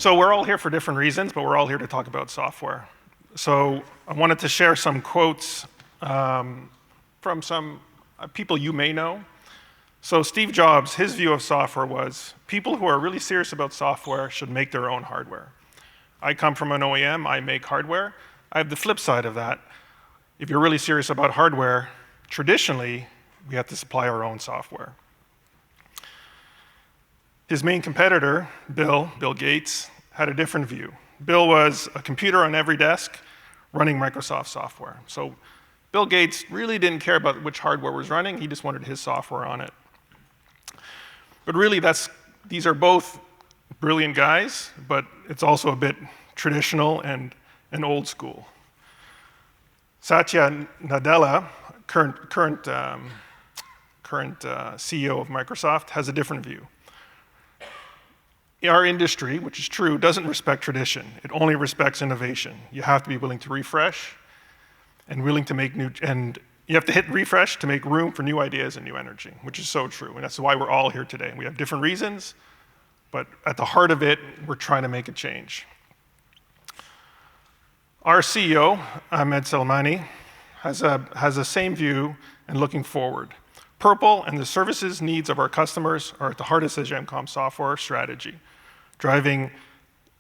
So we're all here for different reasons, but we're all here to talk about software. So I wanted to share some quotes from some people you may know. So Steve Jobs, his view of software was, people who are really serious about software should make their own hardware. I come from an OEM, I make hardware. I have the flip side of that. If you're really serious about hardware, traditionally, we have to supply our own software. His main competitor, Bill Gates, had a different view. Bill was a computer on every desk running Microsoft software. So Bill Gates really didn't care about which hardware was running, he just wanted his software on it. But really, these are both brilliant guys, but it's also a bit traditional and old school. Satya Nadella, current CEO of Microsoft, has a different view. Our industry, which is true, doesn't respect tradition. It only respects innovation. You have to be willing to refresh and willing to make new, and you have to hit refresh to make room for new ideas and new energy, which is so true. And that's why we're all here today. We have different reasons, but at the heart of it, we're trying to make a change. Our CEO, Ahmed Salmani, has the same view and looking forward. Purple and the services needs of our customers are at the heart of Sagemcom software strategy, driving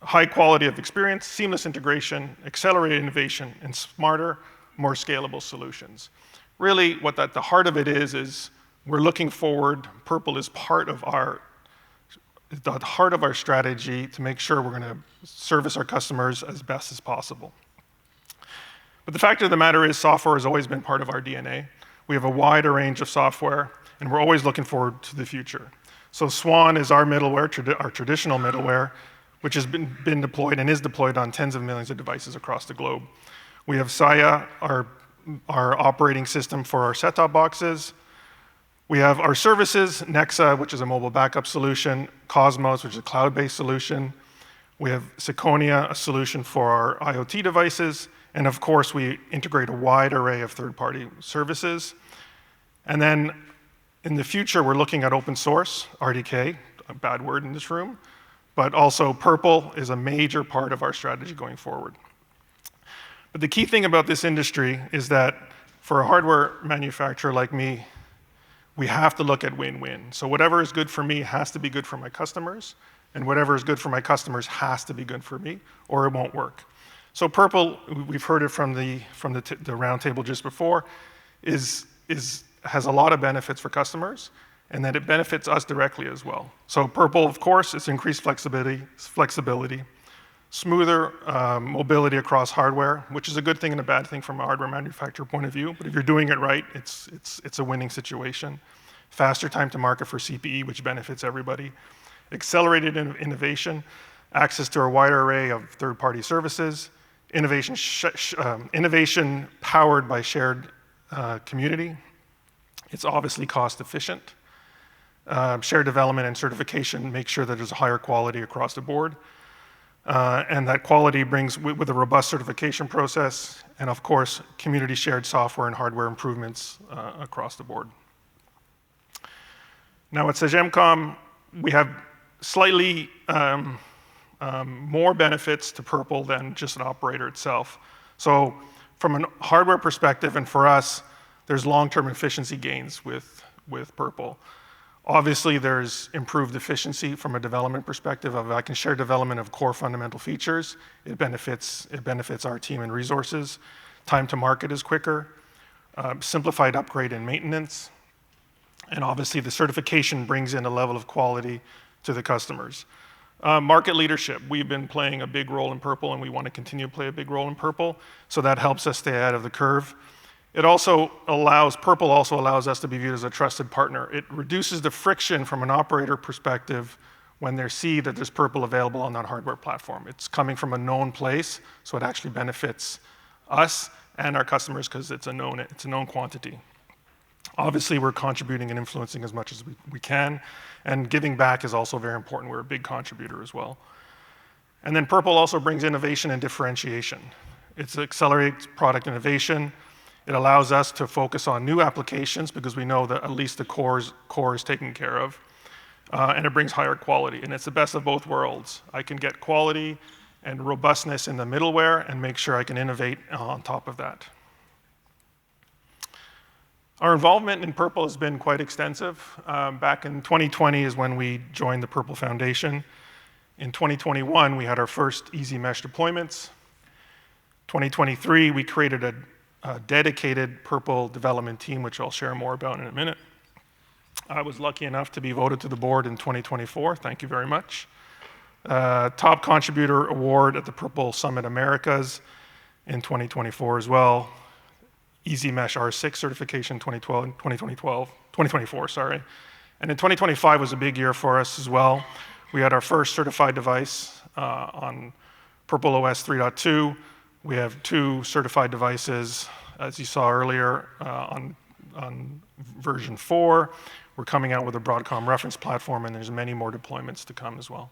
high quality of experience, seamless integration, accelerated innovation, and smarter, more scalable solutions. Really, what at the heart of it is we're looking forward. Purple is the heart of our strategy to make sure we're going to service our customers as best as possible. But the fact of the matter is software has always been part of our DNA. We have a wider range of software, and we're always looking forward to the future. So Swan is our middleware, our traditional middleware, which has been deployed and is deployed on tens of millions of devices across the globe. We have Saya, our operating system for our set-top boxes. We have our services, Nexa, which is a mobile backup solution, Cosmos, which is a cloud-based solution. We have Seconia, a solution for our IoT devices. And of course, we integrate a wide array of third-party services. And then in the future, we're looking at open source, RDK, a bad word in this room, but also Purple is a major part of our strategy going forward. But the key thing about this industry is that for a hardware manufacturer like me, we have to look at win-win. So whatever is good for me has to be good for my customers, and whatever is good for my customers has to be good for me, or it won't work. So Purple, we've heard it from the roundtable just before, has a lot of benefits for customers, and that it benefits us directly as well. So Purple, of course, is increased flexibility, smoother mobility across hardware, which is a good thing and a bad thing from a hardware manufacturer point of view. But if you're doing it right, it's a winning situation. Faster time to market for CPE, which benefits everybody. Accelerated innovation, access to a wider array of third-party services. Innovation powered by shared community. It's obviously cost efficient. Shared development and certification make sure that there's a higher quality across the board. And that quality brings with a robust certification process, and of course, community shared software and hardware improvements across the board. Now at Sagemcom, we have slightly more benefits to Purple than just an operator itself. So from a hardware perspective, and for us, there's long-term efficiency gains with Purple. Obviously, there's improved efficiency from a development perspective. If I can share development of core fundamental features, it benefits our team and resources. Time to market is quicker. Simplified upgrade and maintenance. And obviously, the certification brings in a level of quality to the customers. Market leadership. We've been playing a big role in Purple, and we want to continue to play a big role in Purple, so that helps us stay ahead of the curve. Purple also allows us to be viewed as a trusted partner. It reduces the friction from an operator perspective when they see that there's Purple available on that hardware platform. It's coming from a known place, so it actually benefits us and our customers because it's a known quantity. Obviously, we're contributing and influencing as much as we can, and giving back is also very important. We're a big contributor as well. And then Purple also brings innovation and differentiation. It accelerates product innovation. It allows us to focus on new applications because we know that at least the core is taken care of. and it brings higher quality. And it's the best of both worlds. I can get quality and robustness in the middleware and make sure I can innovate on top of that. Our involvement in Purple has been quite extensive. Back in 2020 is when we joined the Purple Foundation. In 2021, we had our first Easy Mesh deployments. 2023, we created a dedicated Purple development team, which I'll share more about in a minute. I was lucky enough to be voted to the board in 2024. Thank you very much. Top Contributor Award at the Purple Summit Americas in 2024 as well. Easy Mesh R6 certification 2024, sorry. And in 2025 was a big year for us as well. We had our first certified device on Purple OS 3.2. We have 2 certified devices, as you saw earlier, on version 4. We're coming out with a Broadcom reference platform, and there's many more deployments to come as well.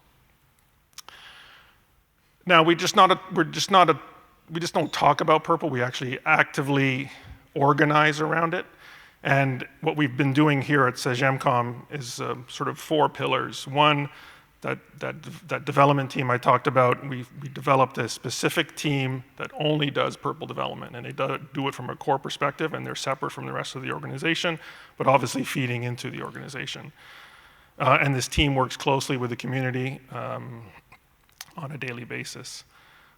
Now, we just don't talk about Purple, we actually actively organize around it. And what we've been doing here at Sagemcom is sort of 4 pillars. One, that development team I talked about, we developed a specific team that only does Purple development, and they do it from a core perspective, and they're separate from the rest of the organization, but obviously feeding into the organization. And this team works closely with the community on a daily basis.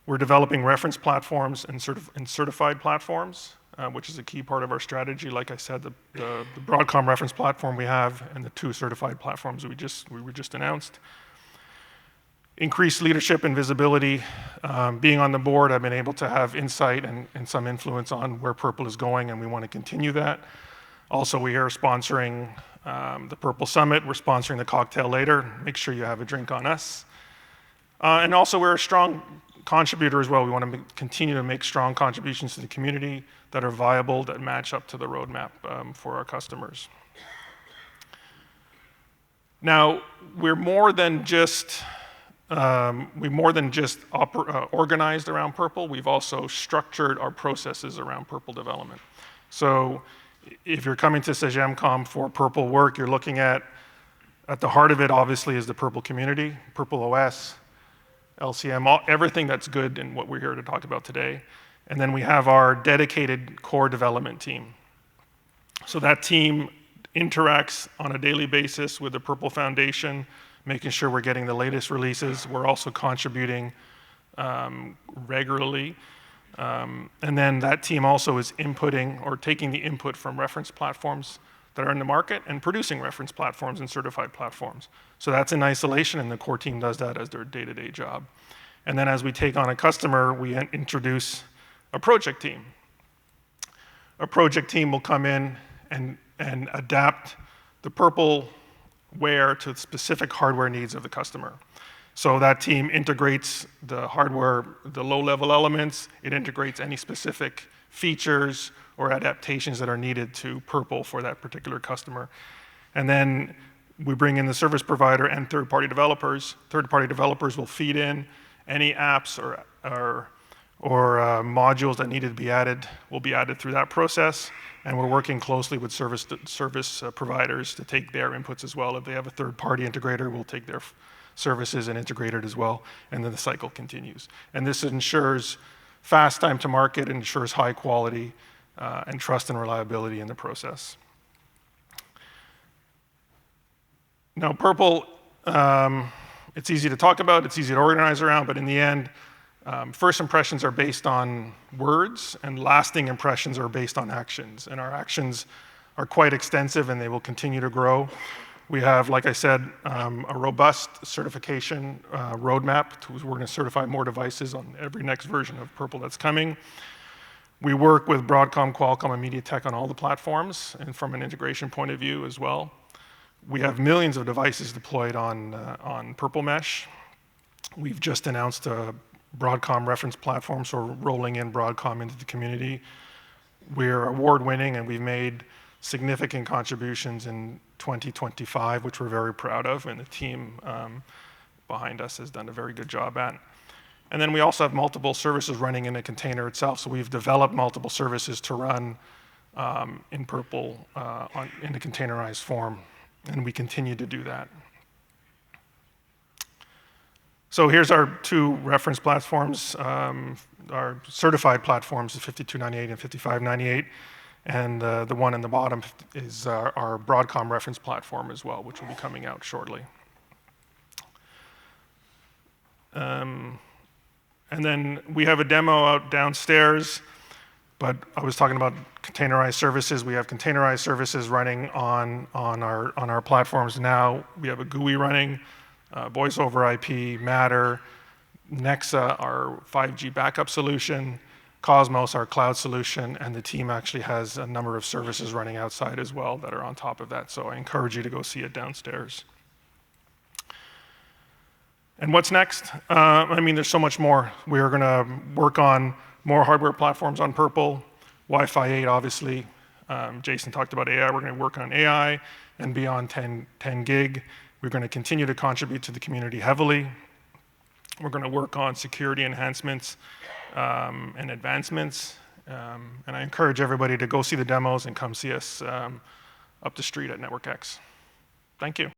We're developing reference platforms and certified platforms, which is a key part of our strategy. Like I said, the Broadcom reference platform we have and the 2 certified platforms we were just announced. Increased leadership and visibility. Being on the board, I've been able to have insight and some influence on where Purple is going, and we want to continue that. Also, we are sponsoring the Purple Summit. We're sponsoring the cocktail later. Make sure you have a drink on us. And also, we're a strong contributor as well. We want to continue to make strong contributions to the community that are viable, that match up to the roadmap for our customers. Now, we're more than just organized around Purple. We've also structured our processes around Purple development. So if you're coming to Sagemcom for Purple work, you're looking at the heart of it, obviously, is the Purple community, Purple OS, LCM, everything that's good in what we're here to talk about today. And then we have our dedicated core development team. So that team interacts on a daily basis with the Purple Foundation, making sure we're getting the latest releases. We're also contributing regularly. And then that team also is inputting or taking the input from reference platforms that are in the market and producing reference platforms and certified platforms. So that's in isolation, and the core team does that as their day-to-day job. And then as we take on a customer, we introduce a project team. A project team will come in and adapt the Purple ware to specific hardware needs of the customer. So that team integrates the hardware, the low-level elements. It integrates any specific features or adaptations that are needed to Purple for that particular customer. And then we bring in the service provider and third-party developers. Third-party developers will feed in any apps or modules that needed to be added will be added through that process. And we're working closely with service providers to take their inputs as well. If they have a third-party integrator, we'll take their services and integrate it as well, and then the cycle continues. And this ensures fast time to market, ensures high quality and trust and reliability in the process. Now, Purple, it's easy to talk about, it's easy to organize around, but in the end, first impressions are based on words, and lasting impressions are based on actions. And our actions are quite extensive, and they will continue to grow. We have, like I said, a robust certification roadmap. We're going to certify more devices on every next version of Purple that's coming. We work with Broadcom, Qualcomm, and MediaTek on all the platforms, and from an integration point of view as well. We have millions of devices deployed on Purple Mesh. We've just announced a Broadcom reference platform, so we're rolling in Broadcom into the community. We're award-winning, and we've made significant contributions in 2025, which we're very proud of, and the team behind us has done a very good job at. And then we also have multiple services running in the container itself, so we've developed multiple services to run in Purple in a containerized form, and we continue to do that. So here's our two reference platforms, our certified platforms, the 5298 and 5598. And the one in the bottom is our Broadcom reference platform as well, which will be coming out shortly. And then we have a demo out downstairs, but I was talking about containerized services. We have containerized services running on our platforms now. We have a GUI running, voice over IP, Matter, Nexa, our 5G backup solution, Cosmos, our cloud solution, and the team actually has a number of services running outside as well that are on top of that. So I encourage you to go see it downstairs. And what's next? I mean, there's so much more. We're going to work on more hardware platforms on prpl, Wi-Fi 8, obviously. Jason talked about AI. We're going to work on AI and beyond 10 gig. We're going to continue to contribute to the community heavily. We're going to work on security enhancements and advancements. And I encourage everybody to go see the demos and come see us up the street at NetworkX. Thank you.